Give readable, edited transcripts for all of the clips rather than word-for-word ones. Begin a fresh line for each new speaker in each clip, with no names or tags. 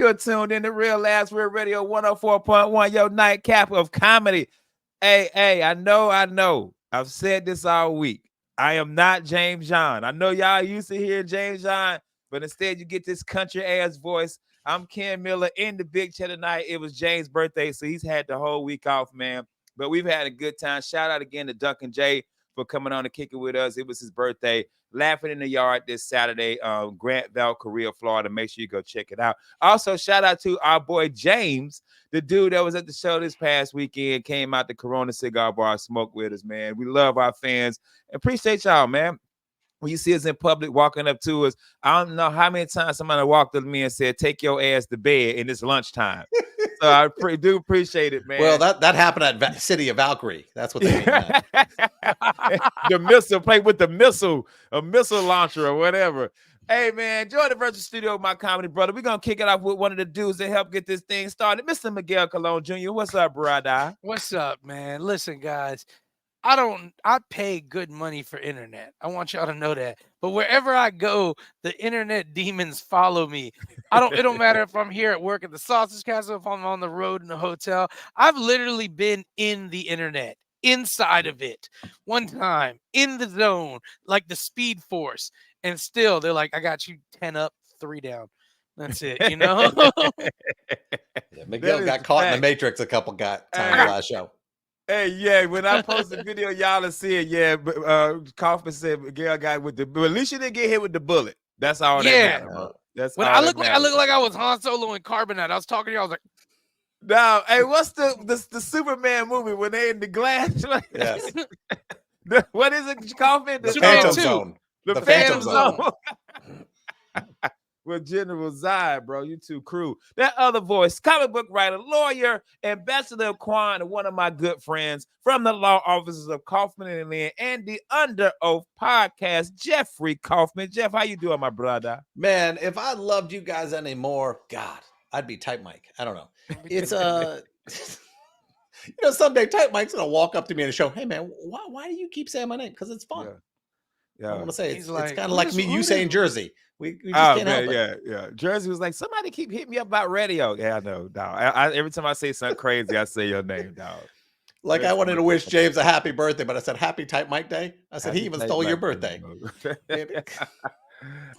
You're tuned in to Real Last Real Radio 104.1, your nightcap of comedy. Hey, I know. I've said this all week. I am not James John. I know y'all used to hear James John, but instead you get this country ass voice. I'm Ken Miller in the big chair tonight. It was James' birthday, so he's had the whole week off, man. But we've had a good time. Shout out again to Duncan J for coming on to kick it with us. It was his birthday. Laughing in the Yard this Saturday, Grantville, Korea, Florida. Make sure you go check it out. Also, shout out to our boy James, the dude that was at the show this past weekend, came out the Corona Cigar Bar, smoked with us, man. We love our fans. Appreciate y'all, man. When you see us in public walking up to us, I don't know how many times somebody walked up to me and said, "Take your ass to bed," and it's lunchtime. So I do appreciate it, man.
Well, that happened at City of Valkyrie. That's what they mean.
The missile, play with the missile, a missile launcher or whatever. Hey, man, join the virtual studio with my comedy brother. We're going to kick it off with one of the dudes that helped get this thing started, Mr. Miguel Colon Jr. What's up, brother?
What's up, man? Listen, guys, I pay good money for internet. I want y'all to know that. But wherever I go, the internet demons follow me. It don't matter if I'm here at work at the Sausage Castle, if I'm on the road in the hotel. I've literally been in the internet, inside of it, one time, in the zone, like the Speed Force. And still, they're like, I got you 10 up, 3 down. That's it, you know?
Yeah, Miguel got caught in the Matrix a couple times last show.
Hey, yeah, when I post the video, y'all will see it. Yeah, but Kaufman said Miguel got with but at least you didn't get hit with the bullet. That's all that matters. That's
when I look like I was Han Solo in Carbonite. I was talking to you, I was like,
no, hey, what's the Superman movie when they in the glass?
Yes.
What is it, Kaufman?
The Phantom Zone.
The Phantom Zone. With General Zod, bro. You two crew. That other voice, comic book writer, lawyer, ambassador of Quan, and one of my good friends from the law offices of Kaufman and Lynn and the Under Oath podcast, Jeffrey Kaufman. Jeff, how you doing, my brother?
Man, if I loved you guys anymore, God, I'd be Type Mike. I don't know. It's someday Type Mike's gonna walk up to me in a show. Hey, man, why do you keep saying my name? Because it's fun. Yeah. I want to say it's kind of like me, you saying Jersey. We just can't help it.
Yeah. Jersey was like, somebody keep hitting me up about radio. Yeah, I know, dog. Every time I say something crazy, I say your name, dog.
Like I wanted to wish James a happy birthday, but I said happy Type Mike Day. I said he even stole your birthday.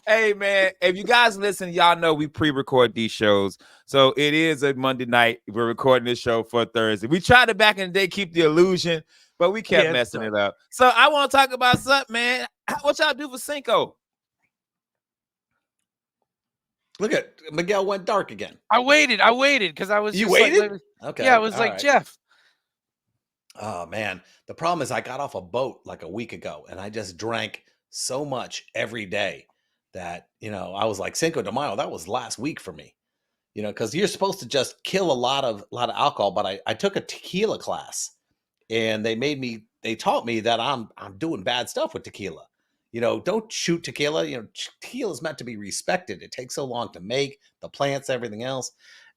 Hey, man, if you guys listen, y'all know we pre-record these shows. So it is a Monday night. We're recording this show for Thursday. We tried to back in the day keep the illusion, but we kept messing it up. So I want to talk about something, man. What y'all do for Cinco?
Look at Miguel went dark again.
I waited because I was.
You waited?
Okay. Yeah, I was like, Jeff.
Oh man, the problem is I got off a boat like a week ago, and I just drank so much every day that I was like Cinco de Mayo. That was last week for me, because you're supposed to just kill a lot of alcohol. But I took a tequila class, and they taught me that I'm doing bad stuff with tequila. Don't shoot tequila. Tequila is meant to be respected. It takes so long to make, the plants, everything else.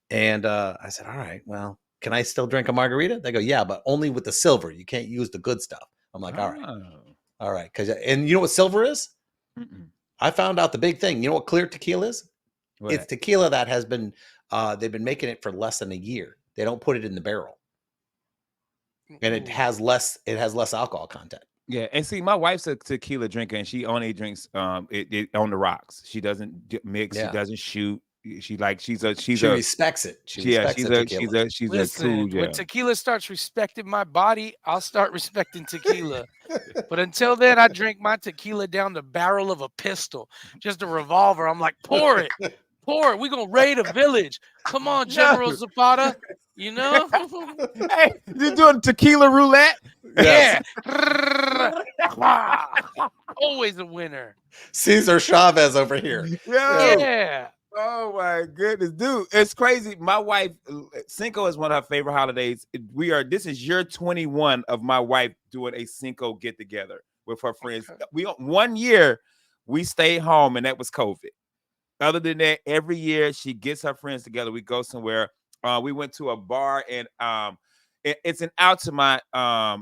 And I said, all right, well, can I still drink a margarita? They go, yeah, but only with the silver. You can't use the good stuff. I'm like, all right. And you know what silver is? Mm-mm. I found out the big thing. You know what clear tequila is? What? It's tequila that has been, they've been making it for less than a year. They don't put it in the barrel. And it has less alcohol content.
Yeah, and see, my wife's a tequila drinker, and she only drinks it on the rocks. She doesn't mix. Yeah. She doesn't shoot. She
respects it. She's
a cool. When tequila starts respecting my body, I'll start respecting tequila. But until then, I drink my tequila down the barrel of a pistol, just a revolver. I'm like, pour it. We're gonna raid a village. Come on, General Zapata.
Hey, you doing tequila roulette?
Yes. Yeah. Always a winner.
Cesar Chavez over here.
Yeah.
Oh my goodness, dude. It's crazy. My wife, Cinco is one of her favorite holidays. This is year 21 of my wife doing a Cinco get together with her friends. Okay. 1 year we stayed home, and that was COVID. Other than that, every year she gets her friends together. We go somewhere. We went to a bar, and it's in Altamont.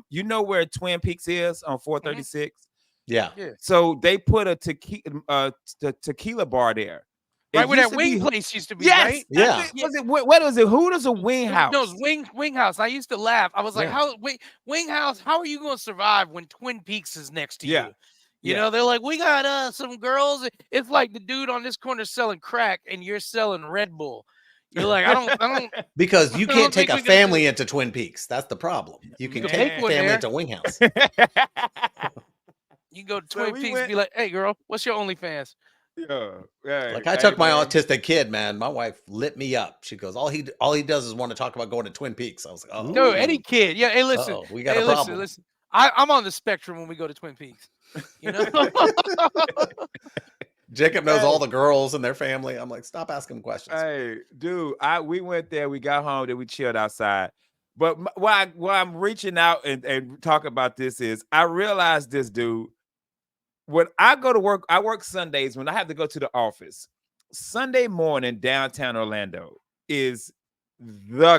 You know where Twin Peaks is on 436?
Yeah.
So they put a tequila bar there.
Right where
used
that
to be-
wing place used to be,
Yes.
right?
Yeah.
Was it? What was it? Hooters or Wing House?
No, it's Wing House. I used to laugh. I was like,
Yeah.
how Wing House, how are you gonna survive when Twin Peaks is next to
Yeah.
you?
Yeah.
You know, they're like, we got some girls. It's like the dude on this corner selling crack and you're selling Red Bull. You're like, I don't
Because you
I don't
can't take
think
a
we can do
family
it.
into Twin Peaks. That's the problem. You can
can
take
take
a
one
family
there.
into Wing House.
You can go to
So
Twin
we
Peaks
went-
and be like, hey girl, what's your OnlyFans?
Yeah. Hey,
Like I
hey,
took my
man.
autistic kid, man. My wife lit me up. She goes, all he does is want to talk about going to Twin Peaks. I was like,
No,
oh,
any kid. Yeah, hey, listen.
oh, we got
Hey,
a problem.
listen. I'm on the spectrum when we go to Twin Peaks. You know?
Jacob knows
Hey.
all the girls and their family. I'm like, stop asking him questions.
Hey, dude, we went there. We got home. Then we chilled outside. But why I'm reaching out and talk about this is I realized this, dude. When I go to work, I work Sundays when I have to go to the office. Sunday morning downtown Orlando is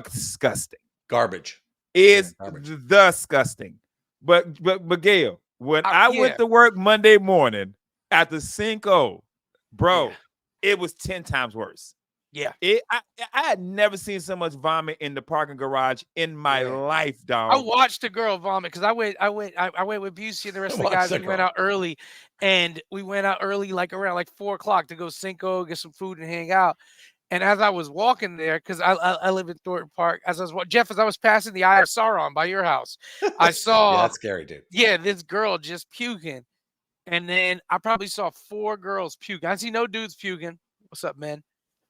disgusting.
Garbage.
Is
Yeah, garbage.
disgusting. But Miguel, when I
yeah.
went to work Monday morning at the Cinco, bro,
Yeah.
it was 10 times worse.
Yeah.
I had never seen so much vomit in the parking garage in my
Yeah.
life,
I
dog.
watched a girl vomit because I went with Busey and the rest of the
Watched
guys.
a
We went
girl.
out early, and we went out early, like around like 4 o'clock to go Cinco, get some food, and hang out. And as I was walking there, because I live in Thornton Park, as I was passing the Eye of Sauron by your house, I
Yeah,
saw
that's scary, dude.
this girl just puking, and then I probably saw 4 girls puke. I see no dudes puking. What's up, man?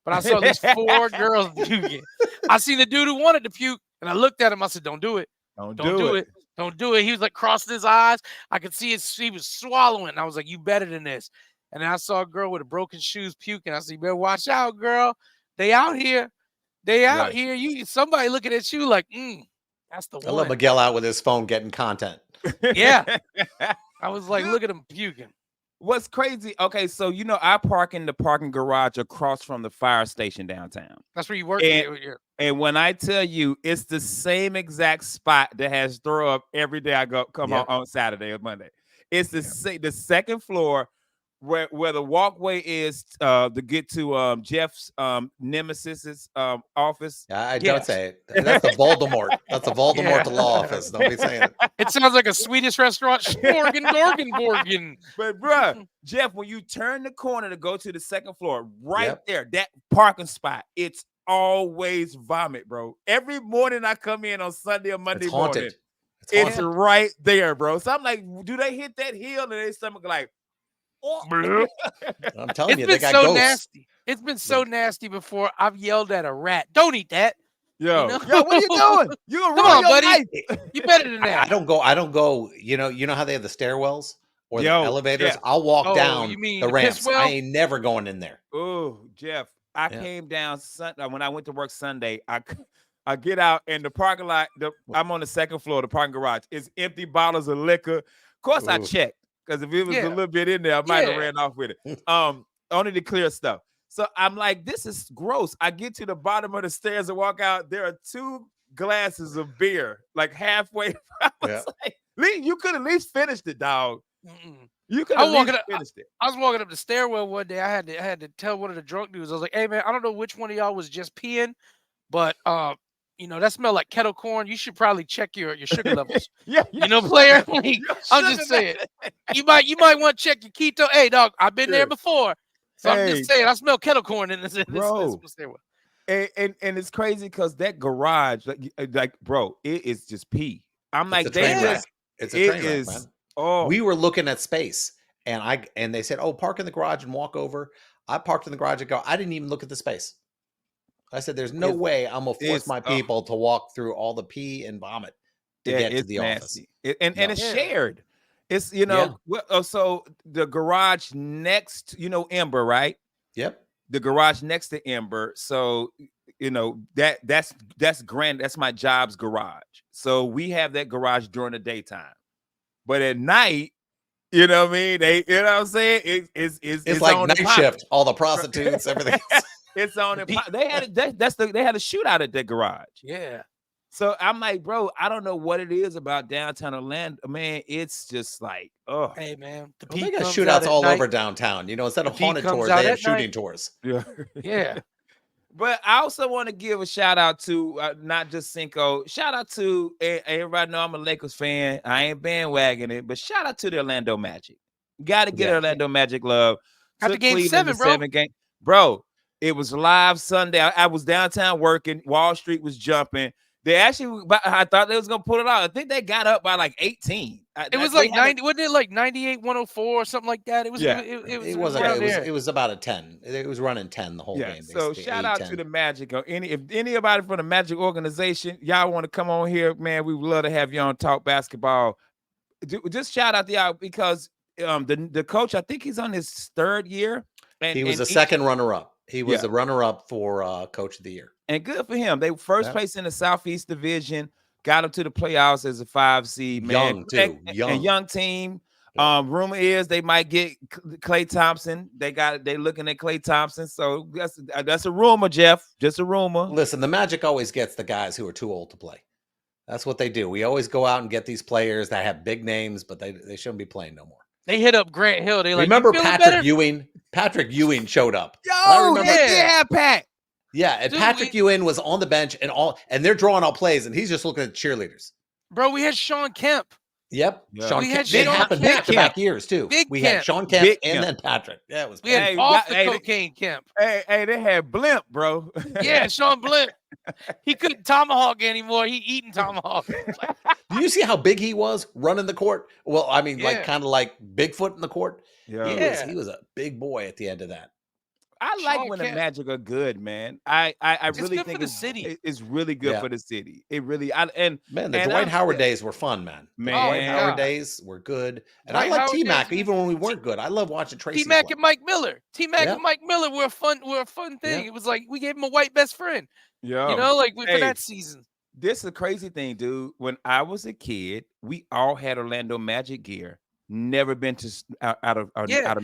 But I saw at least 4 girls puking. I seen the dude who wanted to puke, and I looked at him. I said, "Don't do it.
Don't
Don't
do
do
it.
it. Don't do it." He was like crossing his eyes. I could see he was swallowing. I was like, "You better than this." And then I saw a girl with a broken shoes puking. I said, "You better watch out, girl. They out here. They out
Right.
here. You somebody looking at you like, that's the
I let
one."
Miguel out with his phone getting content.
Yeah. I was like,
Dude.
"Look at him puking."
What's crazy? Okay, so I park in the parking garage across from the fire station downtown.
That's where you work.
And, and when I tell you, it's the same exact spot that has throw up every day I come
Yep.
on Saturday or Monday. It's the second floor where the walkway is to get to Jeff's nemesis's office.
I
Yes.
don't say it. That's the Voldemort. That's the Voldemort
Yeah.
law office. Don't be saying it.
It sounds like a Swedish restaurant. Sporgen, Dorgen, Borgen.
But bruh, Jeff, when you turn the corner to go to the second floor, right
Yep.
there, that parking spot, it's always vomit, bro. Every morning I come in on Sunday or Monday
It's haunted.
morning,
It's
it's
haunted.
right there, bro. So I'm like, do they hit that hill and their stomach like, oh.
Bruh.
I'm telling
It's
you, they
been
got
so
ghosts.
nasty. It's been so nasty before. I've yelled at a rat. Don't eat that.
Yo,
know?
yo, what are you doing? You gonna
Come
ruin
on,
your
buddy.
life.
You better than
I
that.
don't go. You know how they have the stairwells or the
Yo,
elevators?
Jeff.
I'll walk
Oh,
down
you mean
the
the piss
ramps.
well?
I ain't never going in there.
Oh, Jeff, I
Yeah.
came down Sunday when I went to work Sunday. I get out in the parking lot. I'm on the second floor. The parking garage is empty bottles of liquor. Of course, I
Ooh.
checked because if it was
Yeah.
a little bit in there, I might have
Yeah.
ran off with it. Only the clear stuff. So I'm like, this is gross. I get to the bottom of the stairs and walk out. There are 2 glasses of beer, like halfway. I was
Yeah.
like, Lee, you could at least finished it, dog.
Mm-mm.
You could
I
at
walked
least
up-
finished it.
I was walking up the stairwell one day. I had to tell one of the drunk dudes. I was like, "Hey man, I don't know which one of y'all was just peeing, but that smelled like kettle corn. You should probably check your sugar levels."
Yeah,
You know, player. Like,
Your
I'm
sugar
just saying. You might want to check your keto. Hey, dog, I've been
Yeah.
there before. So I'm
Hey.
just saying, I smell kettle corn in this
Bro.
stairwell.
And it's crazy because that garage, like, bro, it is just pee. I'm like,
It's a train
they
wreck.
just,
It's a
it
train wreck,
is.
man.
Oh,
We were looking at space, and they said, "Oh, park in the garage and walk over." I parked in the garage and go. I didn't even look at the space. I said, "There's no
It's-
way I'm gonna force
it's-
my people to walk through all the pee and vomit to
yeah,
get to
it's
the office."
nasty. And
No.
it's
Yeah.
shared. It's
Yeah.
so the garage next, Ember, right?
Yep.
The garage next to Ember. So that's grand. That's my job's garage. So we have that garage during the daytime, but at night, you know what I mean? what I'm saying?
It's like
on
night
and popping.
shift. All the prostitutes, everything.
It's on and they had a shootout at that garage.
Yeah.
So I'm like, bro, I don't know what it is about downtown Orlando. Man, it's just like, oh,
Hey man, the
Well, they
peak
got
comes out
shootouts
at
all
night.
over downtown. Instead
The
of
peak
haunted
comes
tours,
out
they have
at night.
shooting tours.
yeah.
Yeah.
But I also want to give a shout out to not just Cinco. Shout out to everybody. Know I'm a Lakers fan. I ain't bandwagoning it, but shout out to the Orlando Magic. Got to get
Yeah.
Orlando Magic love.
After
Took
game
Cleveland to
7, bro.
7 game, bro. It was live Sunday. I was downtown working. Wall Street was jumping. They actually, I thought they was gonna pull it out. I think they got up by like 18.
It was
They
like
had a-
90, wasn't it like 98-104 or something like that? It was
Yeah.
it
It
was
wasn't.
around
It was.
there.
It was about a 10. It was running 10 the whole
Yeah,
game,
so
basically
shout
8,
out
10.
to the Magic or if anybody from the Magic organization, y'all want to come on here, man, we would love to have you on Talk Basketball. Just shout out to y'all because the coach, I think he's on his 3rd year, and
He was a
each,
second runner-up. He was
yeah,
the runner-up for Coach of the Year.
and good for him. They first
Yeah.
place in the Southeast Division, got him to the playoffs as a 5 seed, man,
Young too.
and
Young.
young team.
Yeah.
Rumor is they might get Klay Thompson. They looking at Klay Thompson, so that's a rumor, Jeff. Just a rumor.
Listen, the Magic always gets the guys who are too old to play. That's what they do. We always go out and get these players that have big names, but they shouldn't be playing no more.
They hit up Grant Hill. They like,
Remember
you feeling
Patrick
better?
Ewing? Patrick Ewing showed up.
Yo,
I remember.
they did
Yeah.
have Pat.
Yeah, and
Dude,
Patrick Ewing was on the bench and they're drawing out plays, and he's just looking at cheerleaders.
Bro, we had Sean Kemp.
Yep,
Yeah.
Sean
We
Kemp.
had
It
Sean
happened
Kemp.
back-to-back years too.
Big
We
Kemp.
had Sean Kemp
Big
and
Kemp.
then Patrick. Yeah, it was.
We had
Hey,
off the
hey,
cocaine Kemp.
Hey, they had Blimp, bro.
Yeah, Sean Blimp. He couldn't tomahawk anymore. He eating tomahawk.
Do you see how big he was running the court? Well, I mean, like
Yeah.
kind of like Bigfoot in the court.
Yeah.
He was a big boy at the end of that.
I like
Sean
when the
Kemp.
Magic are good, man. I
It's
really
good for
think
the city.
it's really good
Yeah.
for the city. It really and
Man, the
And
Dwight
I'm
Howard
still-
days were fun, man. The
Man.
Dwight Howard
God.
days were good. And
Dwight
I like
Howard
T-Mac,
days,
even when we weren't good. I love watching Tracy
T Mac
play.
and Mike Miller. T Mac
Yeah.
and Mike Miller were a fun thing.
Yeah.
It was like we gave him a white best friend.
yeah,
You know, like for
Hey.
that season.
this is a crazy thing, dude. When I was a kid, we all had Orlando Magic gear. Never been to out of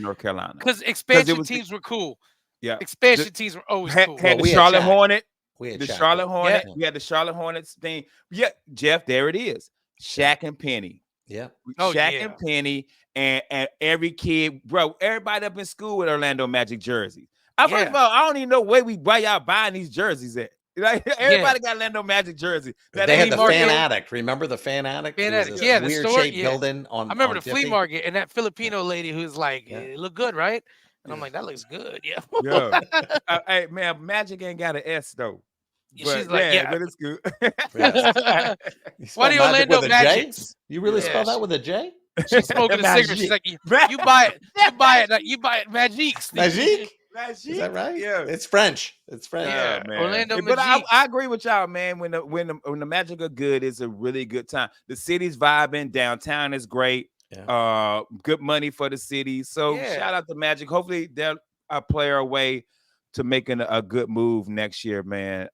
North Carolina.
Because expansion
was the-
teams were cool.
Yeah,
Expansion teams were always
had
cool.
Well,
the
we had
Charlotte
Shaq.
Hornet.
We had
The
Shaq,
Charlotte
though.
Hornet.
Yeah.
We had the Charlotte Hornets thing. Yeah, Jeff, there it is. Shaq and Penny.
Yeah.
Oh,
Shaq
yeah.
and Penny, and every kid, bro, everybody up in school with Orlando Magic jerseys. First
Yeah.
of all, I don't even know where y'all buying these jerseys at. Like everybody got Orlando Magic jersey.
They had the
market.
fan attic. Remember the fan attic?
Fan
It was
attic.
this
Yeah, the
weird
store-
shaped
yeah.
building on.
I remember
on
the flea
Diffie.
market and that Filipino lady who's like,
Yeah.
it look good, right? And I'm
Yeah.
like, that looks good. Yeah.
Yeah. Hey man, Magic ain't got an S though.
She's like, yeah.
but it's good.
Yeah. You spell
Why the
magic
Orlando
with a J?
Magics?
You really
Yeah,
spell that
she-
with a J?
She's smoking a cigarette. She's like, you buy it, Magiques.
Magique?
Magic.
Is that right?
Yeah.
It's French. It's French.
Yeah.
man.
Orlando
But
Magic.
I agree with y'all, man. When the Magic are good, it's a really good time. The city's vibing, downtown is great.
Yeah.
Good money for the city. So
Yeah.
shout out to Magic. Hopefully they're a player away to making a good move next year, man.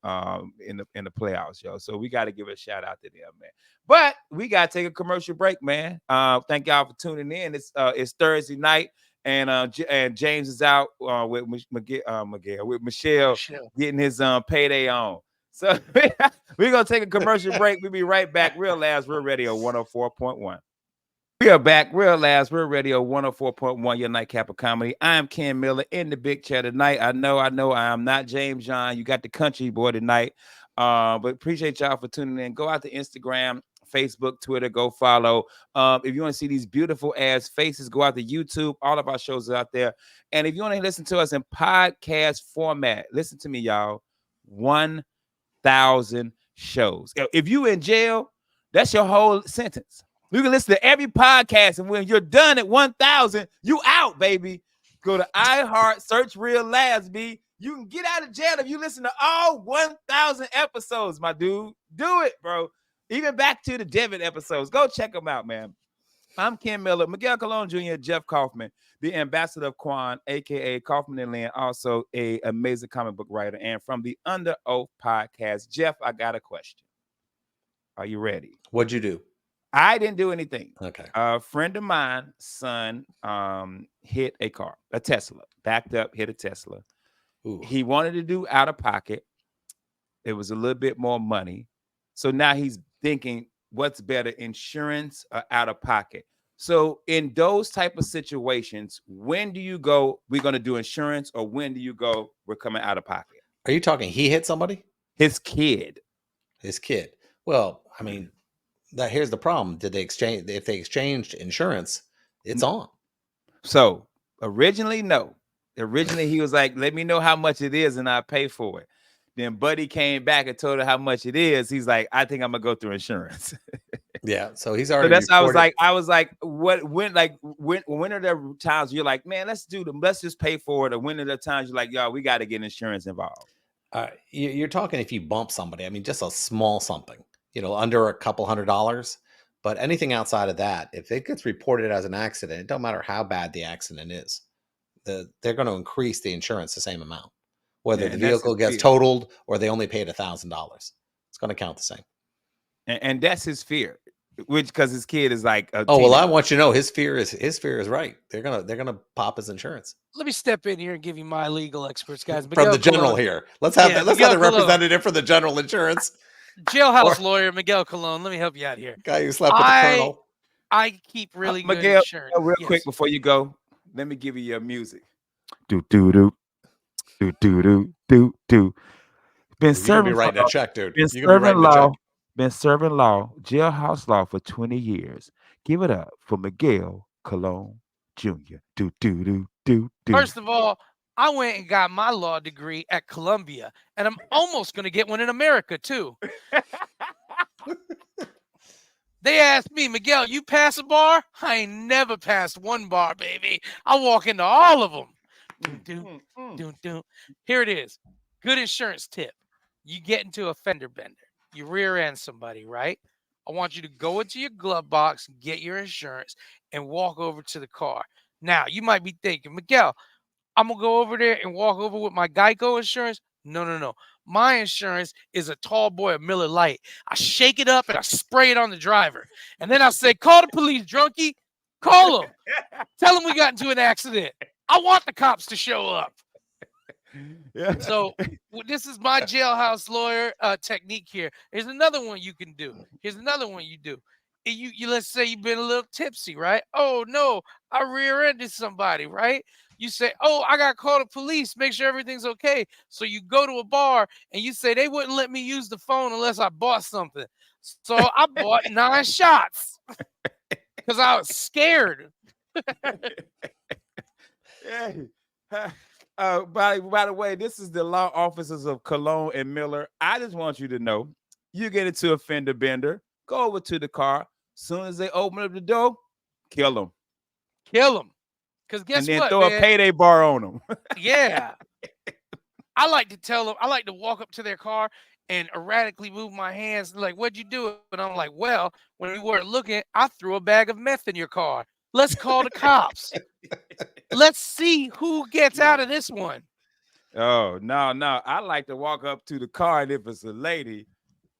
In the playoffs, yo. So we got to give a shout out to them, man. But we got to take a commercial break, man. Thank y'all for tuning in. It's Thursday night. And James is out with Miguel, with Michelle getting his payday on. So we're gonna take a commercial break. We'll be right back. Real Labs, Real Radio 104.1. We are back. Real Labs, Real Radio 104.1, your nightcap of comedy. I'm Ken Miller in the big chair tonight. I know I am not James John. You got the country boy tonight. But appreciate y'all for tuning in. Go out to Instagram, Facebook, Twitter, go follow. If you want to see these beautiful ass faces, go out to YouTube. All of our shows are out there. And if you want to listen to us in podcast format, listen to me, y'all. 1,000 shows. If you in jail, that's your whole sentence. You can listen to every podcast, and when you're done at 1,000, you out, baby. Go to iHeart, search Real Labs, B. You can get out of jail if you listen to all 1,000 episodes, my dude. Do it, bro. Even back to the Devin episodes. Go check them out, man. I'm Ken Miller, Miguel Colon Jr., Jeff Kaufman, the ambassador of Quan, a.k.a. Kaufman and Lynn, also an amazing comic book writer, and from the Under Oath podcast. Jeff, I got a question. Are you ready?
What'd you do?
I didn't do anything.
Okay.
A friend of mine, son, hit a car, a Tesla, backed up, hit a Tesla.
Ooh.
He wanted to do out of pocket. It was a little bit more money. So now he's thinking, what's better, insurance or out of pocket? So in those type of situations, when do you go, we're going to do insurance, or when do you go, we're coming out of pocket?
Are you talking he hit somebody?
His kid.
His kid. Well, I mean, here's the problem. Did they exchange? If they exchanged insurance, it's on.
So originally, no. Originally, he was like, let me know how much it is and I'll pay for it. Then Buddy came back and told her how much it is. He's like, I think I'm gonna go through insurance.
Yeah. So he's
So
already.
that's I was
reported-
like, when are there times you're like, man, let's just pay for it, or when are there times you're like, y'all, we got to get insurance involved?
You're talking if you bump somebody. I mean, just a small something, under a couple $100. But anything outside of that, if it gets reported as an accident, it don't matter how bad the accident is. They're going to increase the insurance the same amount, whether the vehicle gets totaled or they only paid $1,000. It's going to count the same.
And that's his fear, which because his kid is like,
I want you to know his fear is right. They're gonna pop his insurance.
Let me step in here and give you my legal experts, guys.
From the general
Cologne.
here. Let's have a representative for the general insurance.
Jailhouse lawyer Miguel Cologne. Let me help you out here.
Guy who slept with the colonel.
I keep really good
Miguel,
insurance.
Real quick before you go, let me give you your music. Do do do do do do do do. Been serving
writing a check, dude.
Been serving law. Been serving law, jailhouse law for 20 years. Give it up for Miguel Cologne Jr. Do do do do do.
First of all, I went and got my law degree at Columbia, and I'm almost going to get one in America too. They asked me, Miguel, you pass a bar? I ain't never passed one bar, baby. I walk into all of them. Here it is. Good insurance tip. You get into a fender bender. You rear end somebody, right? I want you to go into your glove box, get your insurance, and walk over to the car. Now, you might be thinking, Miguel, I'm going to go over there and walk over with my Geico insurance. No. My insurance is a tall boy of Miller Lite. I shake it up and I spray it on the driver. And then I say, call the police, drunkie. Call them. Tell them we got into an accident. I want the cops to show up. Yeah. So this is my jailhouse lawyer technique here. Here's another one you can do. Here's another one you do. You let's say you've been a little tipsy, right? Oh no, I rear-ended somebody, right? You say, oh, I got to call the police, make sure everything's okay. So you go to a bar and you say they wouldn't let me use the phone unless I bought something. So I bought 9 shots because I was scared.
Yeah. By the way, this is the law officers of Cologne and Miller. I just want you to know, you get into a fender bender, go over to the car. Soon as they open up the door, kill them.
Kill them. Because guess what,
and then throw a payday bar on them.
Yeah. I like to tell them, I like to walk up to their car and erratically move my hands. Like, what'd you do? And I'm like, well, when you weren't looking, I threw a bag of meth in your car. Let's call the cops. Let's see who gets out of this one.
Oh, no. I like to walk up to the car, and if it's a lady,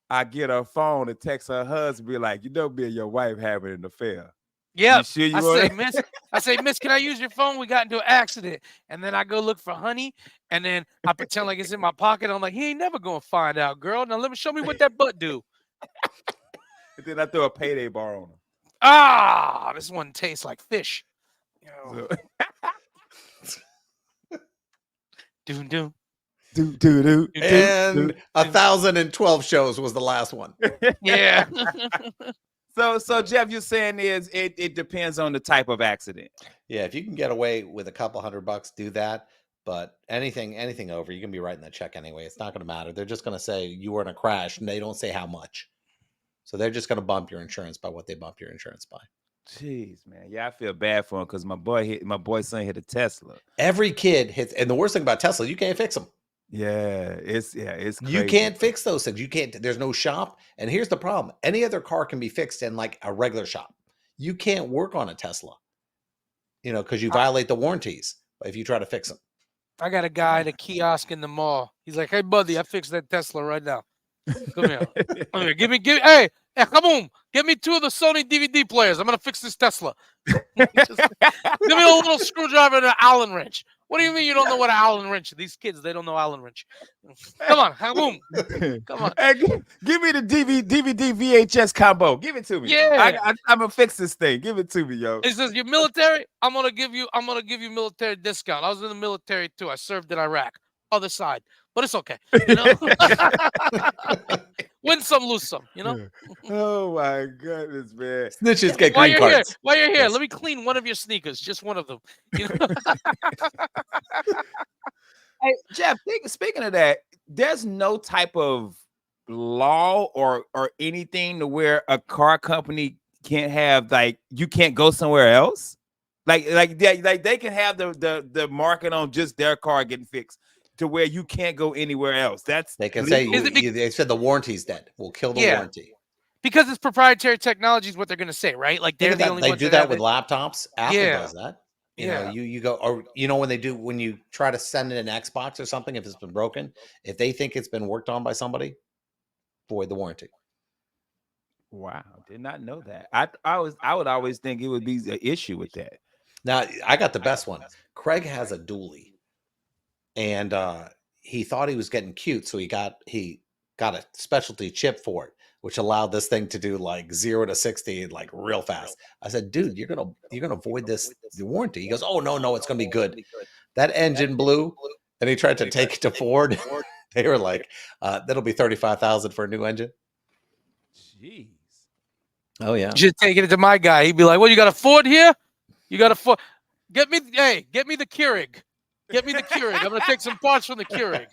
I get her phone and text her husband, be like, me and your wife having an affair.
Yeah.
Sure
I say, miss, can I use your phone? We got into an accident. And then I go look for honey, and then I pretend like it's in my pocket. I'm like, he ain't never going to find out, girl. Now show me what that butt do.
And then I throw a payday bar on him.
Ah, this one tastes like fish.
So.
Do.
And 1,012 shows was the last one.
Yeah.
So
Jeff, you're saying is it depends on the type of accident.
Yeah, if you can get away with a couple $100, do that. But anything over, you can be writing the check anyway. It's not going to matter. They're just going to say you were in a crash, and they don't say how much. So they're just going to bump your insurance by what they bump your insurance by.
Jeez, man. Yeah, I feel bad for him because my boy's son hit a Tesla.
Every kid hits, and the worst thing about Tesla, you can't fix them.
Yeah, it's crazy.
You can't fix those things. You can't. There's no shop. And here's the problem: any other car can be fixed in like a regular shop. You can't work on a Tesla, because you violate the warranties if you try to fix them.
I got a guy at a kiosk in the mall. He's like, "Hey, buddy, I fixed that Tesla right now. Come here. Hey, come on. Give me 2 of the Sony DVD players. I'm gonna fix this Tesla. Give me a little screwdriver and an Allen wrench. What do you mean you don't know what an Allen wrench? These kids, they don't know Allen wrench. Come on, boom. Come on.
Hey, give me the DVD VHS combo. Give it to me.
Yeah.
I'm gonna fix this thing. Give it to me, yo.
It says you're military. I'm gonna give you military discount. I was in the military too. I served in Iraq. Other side, but it's okay. You know, win some, lose some. You know.
Oh my goodness, man.
Snitches get
While
green
you're
cards.
here, while you're here,
Yes.
let me clean one of your sneakers. Just one of them. You know?
Hey, Jeff, speaking of that, there's no type of law or anything to where a car company can't have, like, you can't go somewhere else. Like they can have the market on just their car getting fixed to where you can't go anywhere else. That's
They can say
legal?
they said the warranty's dead. We'll kill the
Yeah.
warranty.
Because it's proprietary technology is what they're going to say, right? Like they're
Think of
the
that.
only
They
ones
do
that
that
have
with
it.
laptops. Apple
Yeah.
does that. You know,
Yeah.
you go, or when you try to send in an Xbox or something, if it's been broken, if they think it's been worked on by somebody, void the warranty.
Wow, did not know that. I would always think it would be an issue with that.
Now I got the best one. Craig has a dually, and he thought he was getting cute, so he got a specialty chip for it, which allowed this thing to do like 0 to 60 like real fast. I said, dude, you're gonna void the warranty. He goes, oh no, it's gonna be good. That engine blew, and he tried to take it to Ford. They were like, that'll be 35,000 for a new engine.
Jeez.
Oh yeah.
Just taking it to my guy. He'd be like, "Well, you got a Ford here? You got a Ford? Get me the Keurig. Get me the Keurig. I'm gonna take some parts from the Keurig.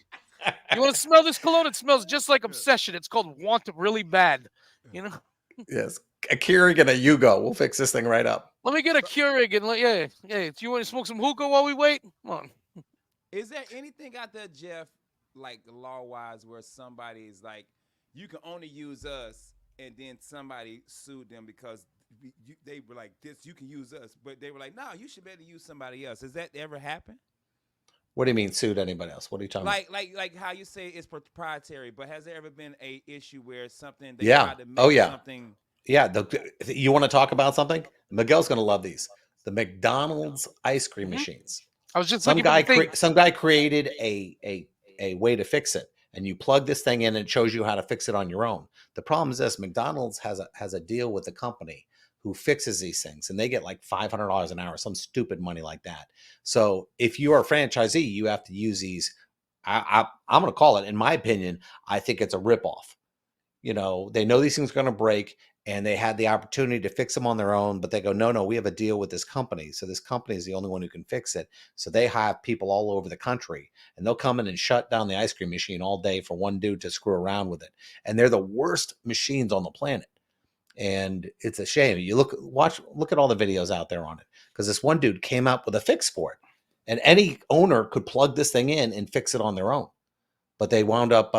You want to smell this cologne? It smells just like Obsession. It's called Want Really Bad. You know?
Yes. A Keurig and a Yugo. We'll fix this thing right up.
Let me get a Keurig and yeah. Do you want to smoke some hookah while we wait? Come on.
Is there anything out there, Jeff, like law-wise, where somebody's like, you can only use us, and then somebody sued them because they were like, this, you can use us, but they were like, no, you should better use somebody else. Has that ever happened?
What do you mean sued anybody else? What are you talking about?
Like how you say it's proprietary, but has there ever been a issue where something they
Yeah.
tried to make
Oh, yeah.
something?
Yeah. You want to talk about something? Miguel's going to love these. The McDonald's ice cream machines.
I was just
Some
looking for the thing.
some guy created a way to fix it, and you plug this thing in and it shows you how to fix it on your own. The problem is this: McDonald's has a deal with a company who fixes these things, and they get like $500 an hour, some stupid money like that. So if you are a franchisee, you have to use these. I'm going to call it, in my opinion, I think it's a ripoff. You know, they know these things are going to break, and they had the opportunity to fix them on their own, but they go, no, we have a deal with this company. So this company is the only one who can fix it. So they have people all over the country, and they'll come in and shut down the ice cream machine all day for one dude to screw around with it. And they're the worst machines on the planet. And it's a shame. You look at all the videos out there on it, because this one dude came up with a fix for it, and any owner could plug this thing in and fix it on their own. But they wound up,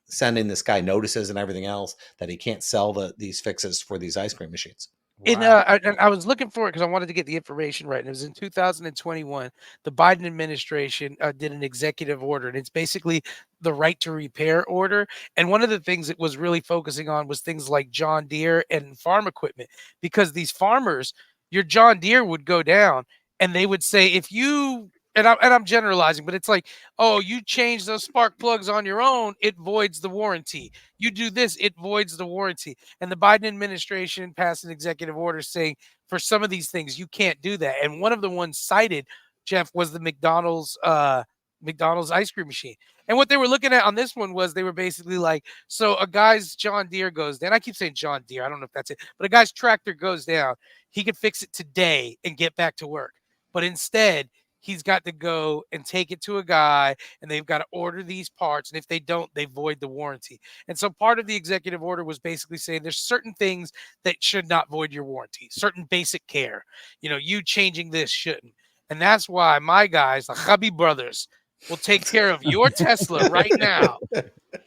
sending this guy notices and everything else that he can't sell these fixes for these ice cream machines.
Wow.
I was looking for it because I wanted to get the information right. And it was in 2021. The Biden administration did an executive order, and it's basically the right to repair order. And one of the things it was really focusing on was things like John Deere and farm equipment, because these farmers, your John Deere would go down, and they would say, if you and I'm generalizing, but it's like, oh, you change those spark plugs on your own, it voids the warranty. You do this, it voids the warranty. And the Biden administration passed an executive order saying for some of these things, you can't do that. And one of the ones cited, Jeff, was the McDonald's ice cream machine. And what they were looking at on this one was they were basically like, so a guy's John Deere goes down. I keep saying John Deere. I don't know if that's it, but a guy's tractor goes down. He could fix it today and get back to work. But instead, he's got to go and take it to a guy, and they've got to order these parts. And if they don't, they void the warranty. And so part of the executive order was basically saying there's certain things that should not void your warranty, certain basic care. You know, you changing this shouldn't. And that's why my guys, the Hubby brothers, will take care of your Tesla right now.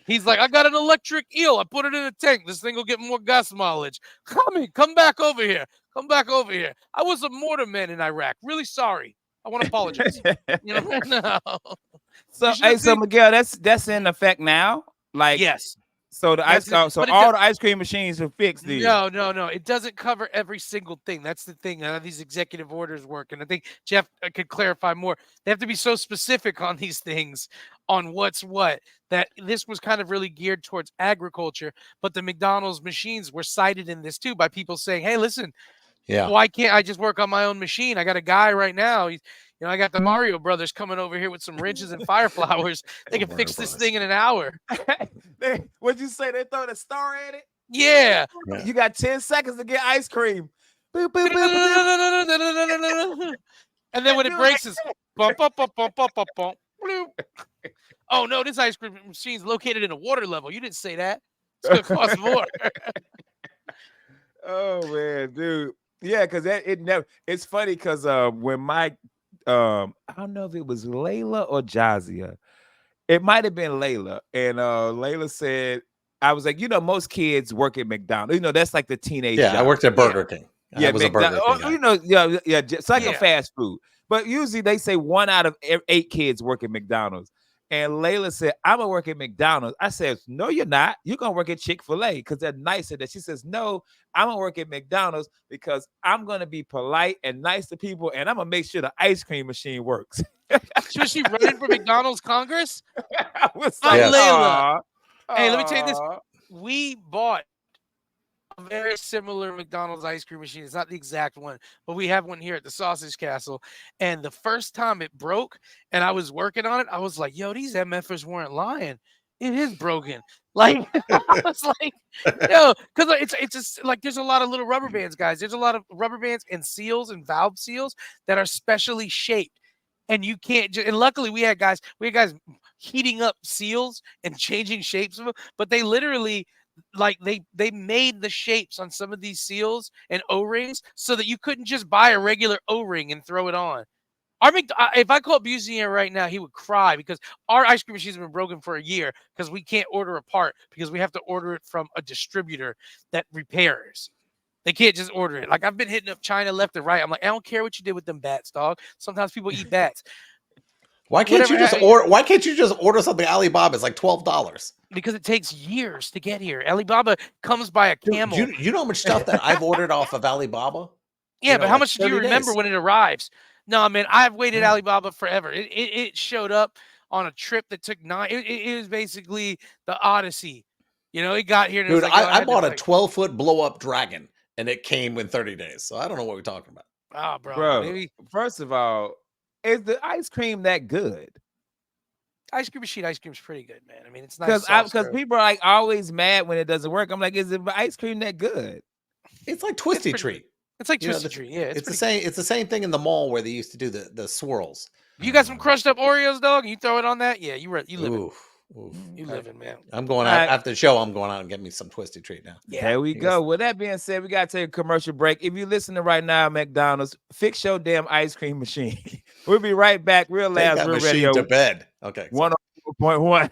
He's like, I got an electric eel. I put it in a tank. This thing will get more gas mileage. Come back over here. Come back over here. I was a mortar man in Iraq. Really sorry. I want to apologize. You know, no.
So, hey, so Miguel, that's in effect now. Like,
Yes.
So the
That's it.
so
But
all the ice cream machines are fixed. Then.
no. It doesn't cover every single thing. That's the thing. How these executive orders work, and I think Jeff could clarify more. They have to be so specific on these things, on what's what. That this was kind of really geared towards agriculture, but the McDonald's machines were cited in this too by people saying, "Hey, listen,
Yeah.
why can't I just work on my own machine? I got a guy right now. I got the Mario Brothers coming over here with some wrenches and fire flowers. They can
Mario
fix this
Brothers.
thing in an hour."
What'd you say? They throwing a star at it?
Yeah.
Yeah.
You got 10 seconds to get ice cream. Boop, boop, boop, boop.
And then when it
Dude,
breaks, it's bump, bump, bump, bump, bump, bump, bump. Bloop. Oh no, this ice cream machine's located in a water level. You didn't say that. It's gonna cost more.
Oh man, dude. Yeah, because it never. It's funny because when my I don't know if it was Layla or Jazia. It might have been Layla, and Layla said, "I was like, most kids work at McDonald's. That's like the teenage.
Yeah, I
job.
worked at Burger King. I was a Burger King guy.
It's like a
Yeah.
fast food. But usually they say 1 out of 8 kids work at McDonald's. And Layla said, "I'm gonna work at McDonald's." I said, "No, you're not. You're gonna work at Chick-fil-A because they're nicer." That she says, "No, I'm gonna work at McDonald's because I'm gonna be polite and nice to people, and I'm gonna make sure the ice cream machine works."
Was she running for McDonald's Congress?
I was
I'm
like,
Layla.
"Aw,
Hey, let me tell you this.
aw."
We bought a very similar McDonald's ice cream machine. It's not the exact one, but we have one here at the Sausage Castle. And the first time it broke and I was working on it, I was like, yo, these MFers weren't lying. It is broken. Like, I was like, yo, because it's just like there's a lot of little rubber bands, guys. There's a lot of rubber bands and seals and valve seals that are specially shaped. And you can't and luckily we had guys heating up seals and changing shapes of them, but they literally like they made the shapes on some of these seals and O-rings so that you couldn't just buy a regular O-ring and throw it on. If I call Busier right now, he would cry because our ice cream machines have been broken for a year because we can't order a part because we have to order it from a distributor that repairs. They can't just order it. Like I've been hitting up China left and right. I'm like, I don't care what you did with them bats, dog. Sometimes people eat bats.
Why can't
Whatever
you just
happened-
order? Why can't you just order something Alibaba? It's like $12.
Because it takes years to get here. Alibaba comes by a camel.
You know how much stuff that I've ordered off of Alibaba?
Yeah, but how
like
much do you
30
remember
days.
when it arrives? No, man, I've waited
Yeah.
Alibaba forever. It showed up on a trip that took 9. It was basically the Odyssey. It got here and it
Dude,
was like, yo,
I
had to,
bought a
like,
12-foot blow-up dragon, and it came in 30 days. So I don't know what we're talking about.
oh, bro,
Bro,
maybe
first of all, is the ice cream that good?
ice cream is pretty good, man. I mean, it's nice.
Because people are like always mad when it doesn't work. I'm like, is the ice cream that good?
It's like Twisty
pretty
Treat.
It's like
You know,
Twisted Treat. Yeah,
It's the same. It's the same thing in the mall where they used to do the swirls.
You got some crushed up Oreos, dog, and you throw it on that? Yeah, you living.
Oof.
You living, man.
I'm going
All
out
right.
after the show. I'm going out and get me some Twisted Treat now.
Yeah,
There we
I
go.
guess-
With that being said, we got to take a commercial break. If you're listening right now, McDonald's, fix your damn ice cream machine. We'll be right back. Real
Take
Labs
that
Real
machine
Radio
to bed. Okay.
104.1.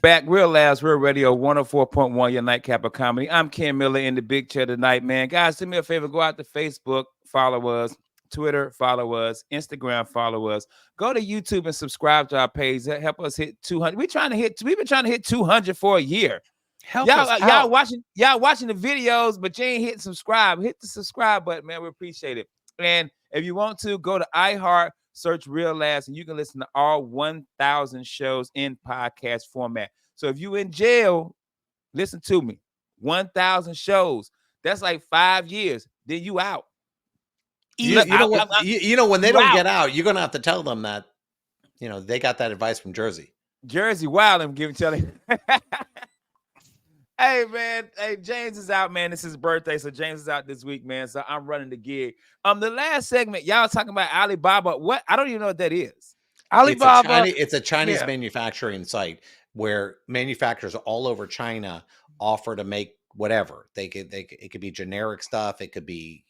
Back, Real Labs Real Radio 104.1, your nightcap of comedy. I'm Ken Miller in the big chair tonight, man. Guys, do me a favor. Go out to Facebook, follow us. Twitter, follow us. Instagram, follow us. Go to YouTube and subscribe to our page. That help us hit 200. We've been trying to hit 200 for a year.
Help
Y'all,
us
y'all
out.
watching the videos, but you ain't hitting subscribe. Hit the subscribe button, man. We appreciate it. And if you want to, go to iHeart, search Real Labs, and you can listen to all 1,000 shows in podcast format. So if you in jail, listen to me. 1,000 shows. That's like 5 years. Then you out.
You know what? You know when they don't
Wow.
get out, you're gonna have to tell them that. They got that advice from Jersey.
Jersey Wild, I'm telling you. Hey, man. Hey, James is out, man. It's his birthday, so James is out this week, man. So I'm running the gig. The last segment, y'all talking about Alibaba. What? I don't even know what that is.
Alibaba.
It's a Chinese
yeah.
manufacturing site where manufacturers all over China offer to make whatever. It could be generic stuff, it could be,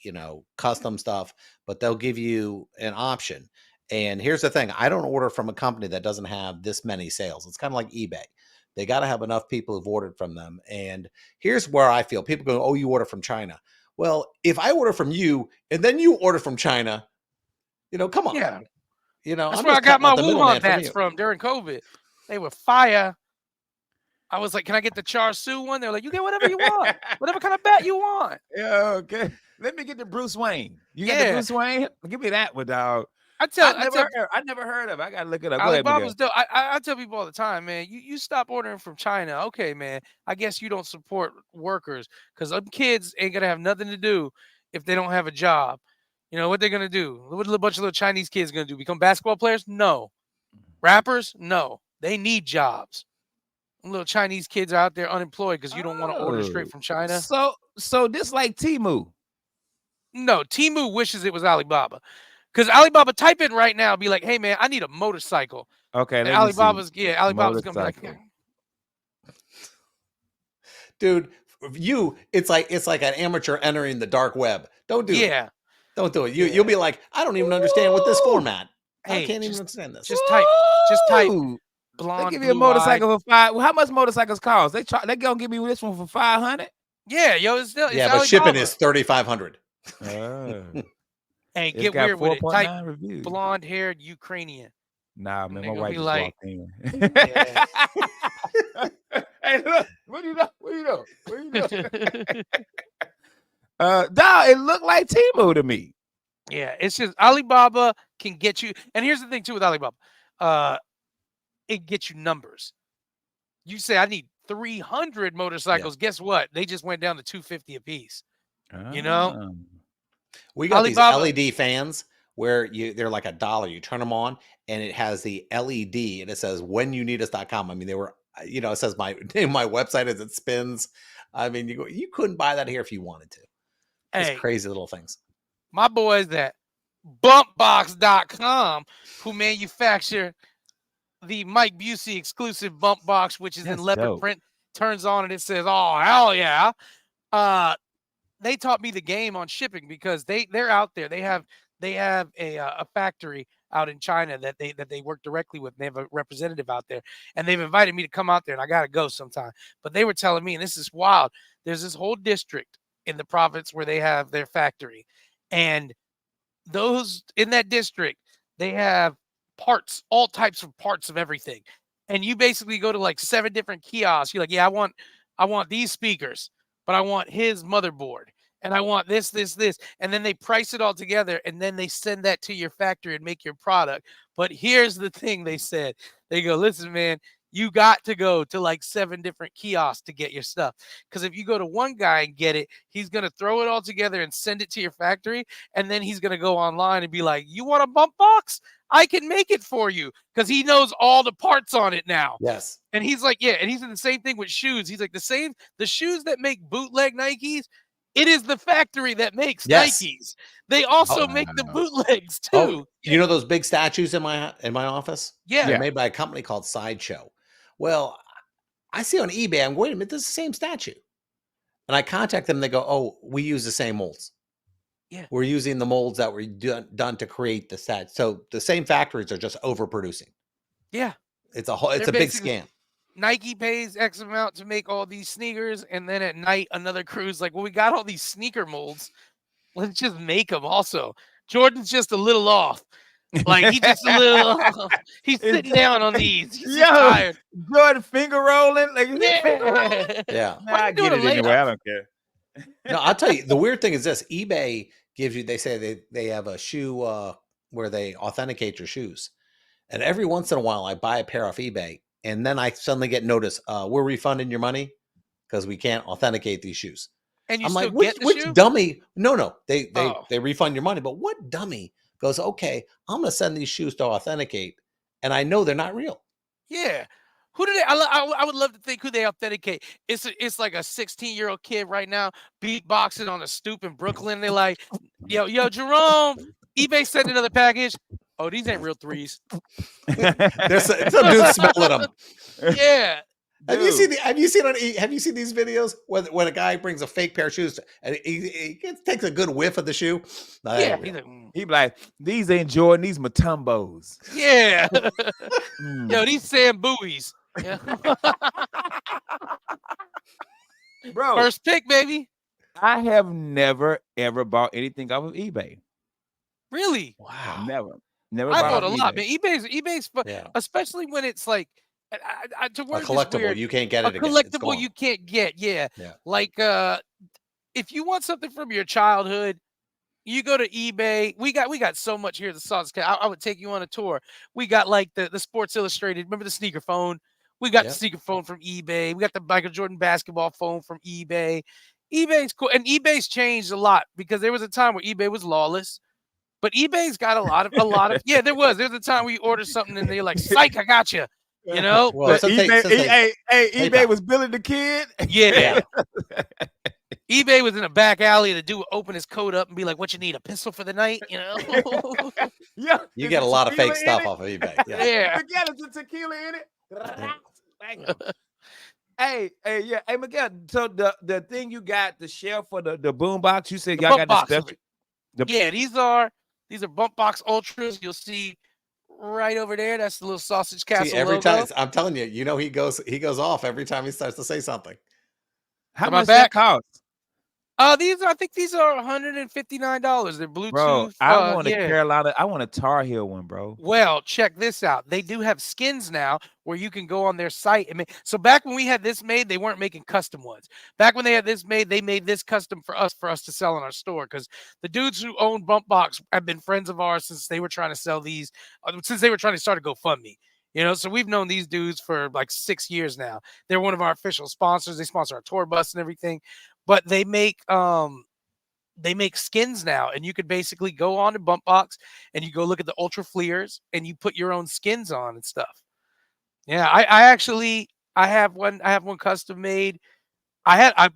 custom stuff, but they'll give you an option. And here's the thing, I don't order from a company that doesn't have this many sales. It's kind of like eBay. They got to have enough people who've ordered from them. And here's where I feel people go, oh, you order from China. Well, if I order from you and then you order from China, come on.
Yeah.
That's
where I got my Wuhan bats from during COVID. They were fire. I was like, "Can I get the char siu one?" They're like, "You get whatever you want, whatever kind of bat you want."
Yeah, okay. Let me get the Bruce Wayne. You got the
Yeah,
Bruce Wayne? Give me that one, dog.
I
I
tell
never heard of it. I gotta look it up. Go ahead, Miguel.
Alibaba's dope. I tell people all the time, man. You stop ordering from China, okay, man. I guess you don't support workers because them kids ain't gonna have nothing to do if they don't have a job. You know what they're gonna do? What a bunch of little Chinese kids gonna do? Become basketball players? No. Rappers? No. They need jobs. Little Chinese kids are out there unemployed because you don't want to order straight
Oh,
from China.
so this like Temu.
No, Timu wishes it was Alibaba. Because Alibaba, type in right now, be like, "Hey man, I need a motorcycle."
Okay,
And
let me see.
Alibaba's gonna be like,
Motorcycle.
Dude, it's like an amateur entering the dark web. Don't do it.
"Yeah,
Don't do it. You'll be like, I don't even understand what this
Woo!
format. I
hey,
can't even understand this.
just type
Woo! They
blonde,
give me a
blue eye."
motorcycle for five. How much motorcycles cost? They gonna give me this one for 500.
Yeah, yo, it's
Yeah, but
Alibaba.
shipping is $3,500.
Hey,
It's
get
got
weird with it. Type
4.9 reviews.
blonde-haired Ukrainian.
Nah,
And
man,
they
my
gonna
wife
be
just
like,
walked in.
yeah.
Hey, look, what do you know? What do you know? What do you know? Dog, it looked like Temu to me.
Yeah, it's just Alibaba can get you. And here's the thing too with Alibaba, it gets you numbers. You say I need 300 motorcycles. Guess what? They just went down to 250 a piece. You know,
Ah.
We got
Alibaba-
these LED fans where they're like $1. You turn them on and it has the LED and it says whenyouneedus.com. I mean, they were, it says my name, my website as it spins. I mean, you couldn't buy that here if you wanted to. Just
Hey,
crazy little things.
my boys at bumpbox.com who manufacture the Mike Busey exclusive bump box, which is in
That's
leopard
dope.
print, turns on and it says, "Oh, hell yeah." They taught me the game on shipping because they're out there. They have a factory out in China that they work directly with. And they have a representative out there, and they've invited me to come out there, and I gotta go sometime. But they were telling me, and this is wild. There's this whole district in the province where they have their factory, and those in that district they have parts, all types of parts of everything, and you basically go to like 7 different kiosks. You're like, "Yeah, I want these speakers, but I want his motherboard, and I want this, and then they price it all together, and then they send that to your factory and make your product. But here's the thing: they said, they go, "Listen, man, you got to go to like 7 different kiosks to get your stuff, because if you go to one guy and get it, he's gonna throw it all together and send it to your factory, and then he's gonna go online and be like, 'You want a bump box? I can make it for you,' because he knows all the parts on it now."
Yes.
And he's like, yeah, and he's in the same thing with shoes. He's like, the shoes that make bootleg Nikes, it is the factory that makes
Yes.
Nikes. They also
Oh,
make the
wow.
bootlegs too.
Oh, you know those big statues in my office?
Yeah.
They're made by a company called Sideshow. Well, I see on eBay, I'm wait a minute, this is the same statue. And I contact them, they go, "Oh, we use the same molds.
Yeah.
We're using the molds that were done to create the stat." So the same factories are just overproducing.
Yeah.
It's a
They're
big
basically-
scam.
Nike pays X amount to make all these sneakers, and then at night another crew's like, "Well, we got all these sneaker molds. Let's just make them." Also, Jordan's just a little off. Like he's just a little off. He's sitting down on these. He's just tired.
Jordan finger rolling. Like,
Yeah.
Yeah.
Nah, I
doing
get
a
it anyway.
layup?
I don't care.
No, I'll tell you, the weird thing is this: eBay gives you, they say they have a shoe where they authenticate your shoes. And every once in a while I buy a pair off eBay and then I suddenly get notice, we're refunding your money because we can't authenticate these shoes.
And you
I'm
still
like,
get the
which
shoe?
dummy? No, they
Oh.
they refund your money, but what dummy goes, "Okay, I'm gonna send these shoes to authenticate," and I know they're not real.
Yeah. Who do they? I would love to think who they authenticate. It's like a 16-year-old kid right now beatboxing on a stoop in Brooklyn. They're like, yo, Jerome, eBay sent another package. Oh, these ain't real threes.
There's some dude smelling them.
Yeah.
Have you seen have you seen these videos when a guy brings a fake pair of shoes and he takes a good whiff of the shoe? No, that
Yeah.
ain't
He's
real.
like,
He be like, these ain't Jordan, these Matumbos.
yeah.
Mm.
Yo, these Sam Buoys. Yeah.
Bro,
First pick, baby.
I have never ever bought anything off of eBay.
Really?
Wow.
Never
I
bought
bought a
off
lot,
eBay.
man. eBay's fun,
Yeah.
especially when it's like To
A
word this
collectible,
weird,
you can't get
a
it again. It's
collectible
gone.
you can't get. Yeah.
Yeah.
Like if you want something from your childhood, you go to eBay. We got so much here at the Sauce. I would take you on a tour. We got like the Sports Illustrated. Remember the sneaker phone? We got the
Yep.
sneaker phone from eBay. We got the Michael Jordan basketball phone from eBay. eBay's cool, and eBay's changed a lot because there was a time where eBay was lawless. But eBay's got a lot of yeah. There's a time where you order something and they're like, "Psych, I got you," you know.
Well,
But
since
eBay,
they
eBay
PayPal.
was billing the kid.
yeah, eBay was in a back alley. The dude would open his coat up and be like, "What you need? A pistol for the night?" You know.
Yeah,
You
is
get
it
a lot of
tequila
fake
in
stuff
it?
off of eBay. Yeah.
Yeah.
Miguel, is the tequila in it?
Yeah.
Bam. Hey, yeah, hey, Miguel. So the thing you got, the shelf for the boom box, you said
The
y'all
bump
got the
boxes.
special. The,
Yeah, these are bump box ultras. You'll see right over there. That's the little Sausage Castle
See, every
logo.
time I'm telling you, he goes off every time he starts to say something.
how
Got my
much that
back.
cost?
I think these are $159. They're
Bro,
Bluetooth.
I want a
Yeah.
Carolina. I want a Tar Heel one, bro.
Well, check this out. They do have skins now where you can go on their site and make. So back when we had this made, they weren't making custom ones. Back when they had this made, they made this custom for us to sell in our store because the dudes who own Bump Box have been friends of ours since they were trying to sell these, since they were trying to start a GoFundMe. You know, so we've known these dudes for like 6 years now. They're one of our official sponsors. They sponsor our tour bus and everything. But they make skins now, and you could basically go on to Bump Box and you go look at the Ultra Fleers and you put your own skins on and stuff. Yeah, I have one custom made. I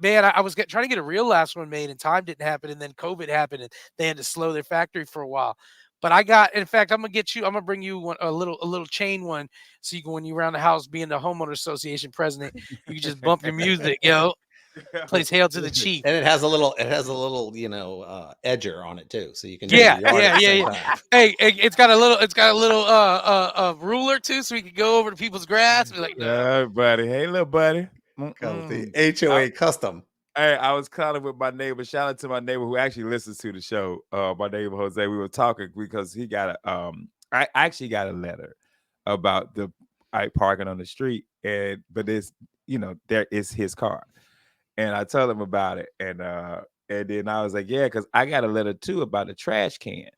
was trying to get a real last one made and time didn't happen, and then COVID happened and they had to slow their factory for a while. But in fact, I'm gonna bring you a little chain one so you can, when you're around the house being the homeowner association president, you can just bump your music, plays Hail to the Chief.
And it has a little, edger on it too, so you can do your
Yeah.
yard at the same time.
Hey, it's got a little ruler too, so we can go over to people's grass and be like, no.
buddy. Hey, little buddy.
Cause the HOA custom.
Hey, I was calling with my neighbor. Shout out to my neighbor who actually listens to the show. My neighbor Jose. We were talking because he got I actually got a letter about the parking on the street, but it's there is his car, and I told him about it, and then I was like, yeah, because I got a letter too about the trash can,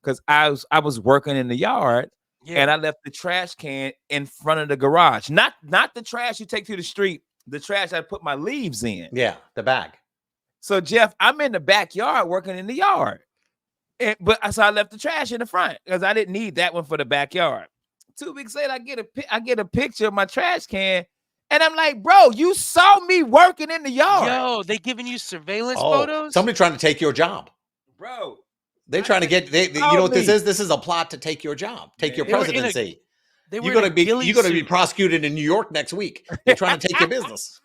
because I was working in the yard.
Yeah.
And I left the trash can in front of the garage. Not the trash you take to the street. The trash I put my leaves in.
Yeah, the bag.
So Jeff, I'm in the backyard working in the yard. So I left the trash in the front because I didn't need that one for the backyard. 2 weeks later, I get a picture of my trash can. And I'm like, bro, you saw me working in the yard.
Yo, they giving you surveillance photos?
Somebody trying to take your job.
Bro.
They're trying to get, you know what this is? This is a plot to take your job, take your presidency. You're going to be prosecuted in New York next week. They're trying to take your business.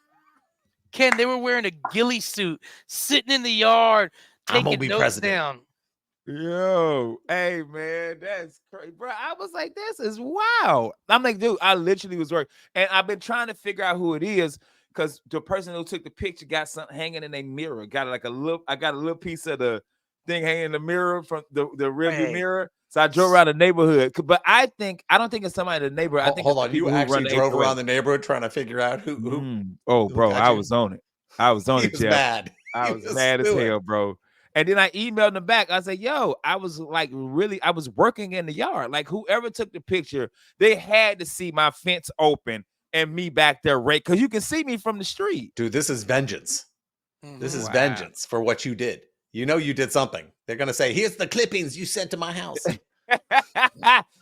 Ken, they were wearing a ghillie suit, sitting in the yard, taking notes down.
Yo, hey, man, that's crazy. Bro, I was like, this is wild. I'm like, dude, I literally was working. And I've been trying to figure out who it is because the person who took the picture got something hanging in their mirror. I got a little piece of the thing hanging in the mirror from the rearview mirror. So I drove around the neighborhood. But I don't think it's somebody in the neighborhood. I think
hold on, you actually drove around the neighborhood trying to figure out who
Oh, bro, I was on it. I was on it, Jeff.
Mad.
I was mad as hell, bro. And then I emailed them back. I said, yo, I was working in the yard. Like, whoever took the picture, they had to see my fence open and me back there, right? Because you can see me from the street.
Dude, this is vengeance. This is vengeance for what you did. You know you did something. They're going to say, here's the clippings you sent to my house.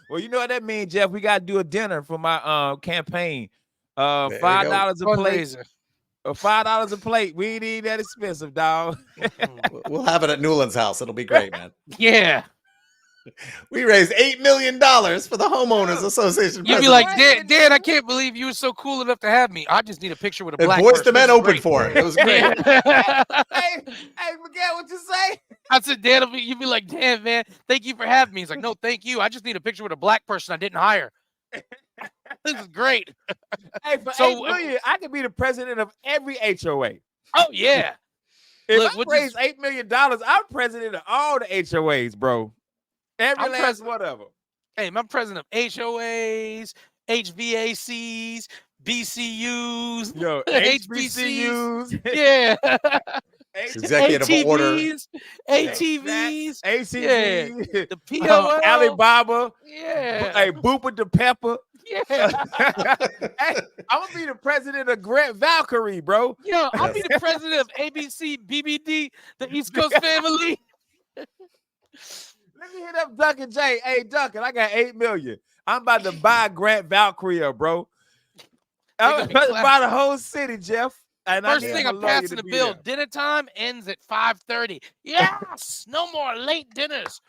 Well, you know what that means, Jeff? We got to do a dinner for my campaign. $5 a plate. $5 a plate. We ain't even that expensive, dog.
We'll have it at Newland's house. It'll be great, man.
Yeah.
We raised $8 million for the Homeowners Association.
You'd be like, Dan, I can't believe you were so cool enough to have me. I just need a picture with a black
Boys
person.
to Men opened for it. It was great.
hey, Miguel, what you say?
I said, Dan, you'd be like, Dan, man, thank you for having me. He's like, no, thank you. I just need a picture with a black person I didn't hire. This is great.
Hey, for $8 million, I could be the president of every HOA.
Oh, yeah.
If I raise $8 million, I'm president of all the HOAs, bro. Every last one of them.
Hey, I'm president of HOAs, HVACs, BCUs,
Yo,
HBCs,
HBCUs,
yeah,
Executive order.
ATVs, ATVs, yeah,
ACV,
the POL,
Alibaba,
yeah,
Boopa the Pepper.
yeah.
Hey, I'm gonna be the president of Grant Valkyrie, bro.
Yo, I'll be
Yes.
the president of ABC, BBD, the East Coast family.
Let me hit up Duncan J. Hey, Duncan, I got $8 million. I'm about to buy Grant Valkyrie, bro. I'm
gonna be
about to buy the
clapping.
whole city, Jeff. And
First
I need
thing
my
I'm
lawyer
passing
to
the
be
bill.
there.
Dinner time ends at 5:30. Yes, no more late dinners.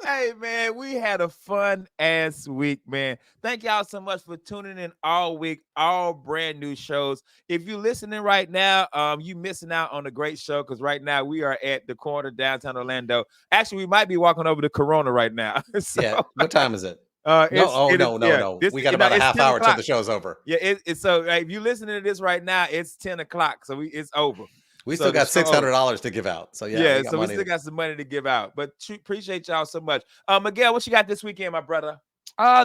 Hey, man, we had a fun ass week, man. Thank y'all so much for tuning in all week, all brand new shows. If you're listening right now, you missing out on a great show because right now we are at the corner downtown Orlando. Actually, we might be walking over to Corona right now. So,
Yeah. What time is it?
no,
No. We got about a half hour till the show's over.
Yeah, it's so if you listening to this right now, it's 10 o'clock, so it's over.
We
So
still
the
got
show over.
$600 to give out. So
Yeah,
we got
so we
money.
still got some money to give out. But appreciate y'all so much. Miguel, what you got this weekend, my brother?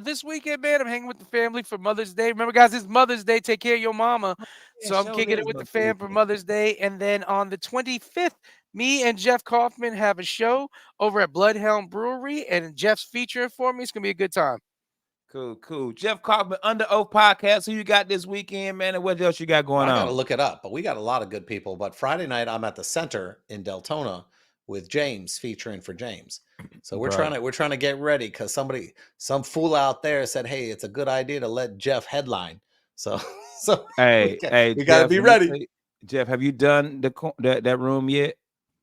This weekend, man, I'm hanging with the family for Mother's Day. Remember, guys, it's Mother's Day. Take care of your mama. So I'm kicking it with the fam for Mother's Day. And then on the 25th, me and Jeff Kaufman have a show over at Bloodhound Brewery, and Jeff's featuring for me. It's gonna be a good time.
Cool. Jeff Kaufman, Under Oath Podcast. Who you got this weekend, man? And what else you got going
I
on?
got to look it up, but we got a lot of good people. But Friday night, I'm at the Center in Deltona with James, featuring for James. So we're trying to get ready because some fool out there said, "Hey, it's a good idea to let Jeff headline." So
Hey,
we got to be ready.
Jeff, have you done that room yet?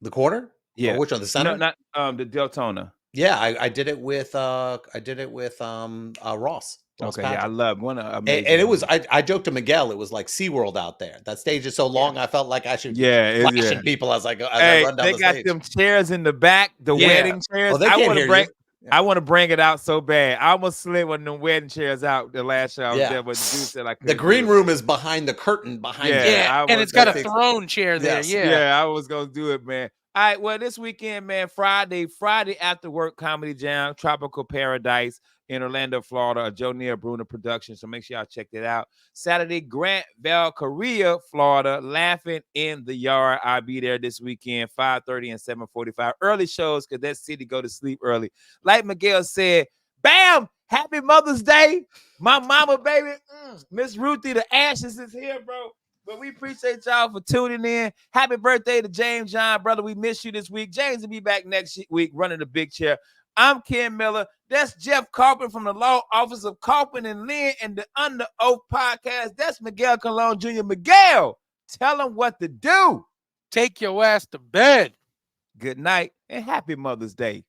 The quarter?
Yeah.
Or which one? The Center?
No, not the Deltona.
Yeah, I did it with Ross. Ross
Okay,
Patrick.
yeah, I love one amazing.
And it was I joked to Miguel, it was like SeaWorld out there. That stage is so long, I felt like I should flashing people as I run down the stage.
They got them chairs in the back, the wedding chairs.
Oh, they can't hear you.
I want to bring it out so bad. I almost slid one of them wedding chairs out the last show I was there, but the dude said I couldn't.
The green room is behind the curtain behind you.
Yeah, and it's got a throne chair there.
Yes.
Yeah, I was gonna do it, man. All right, well, this weekend, man, Friday after work comedy jam, Tropical Paradise in Orlando, Florida, a Joe Neal Bruner production. So make sure y'all check that out. Saturday, Grant Valkyrie, Florida, Laughing in the Yard. I'll be there this weekend, 5:30 and 7:45. Early shows because that city go to sleep early. Like Miguel said, bam! Happy Mother's Day. My mama, baby. Miss Ruthie, the ashes is here, bro. But we appreciate y'all for tuning in. Happy birthday to James John, brother. We miss you this week. James will be back next week running the big chair. I'm Ken Miller. That's Jeff Kaufman from the Law Office of Kaufman and Lynn and the Under Oath Podcast. That's Miguel Colon Jr. Miguel, tell them what to do.
Take your ass to bed.
Good night and happy Mother's Day.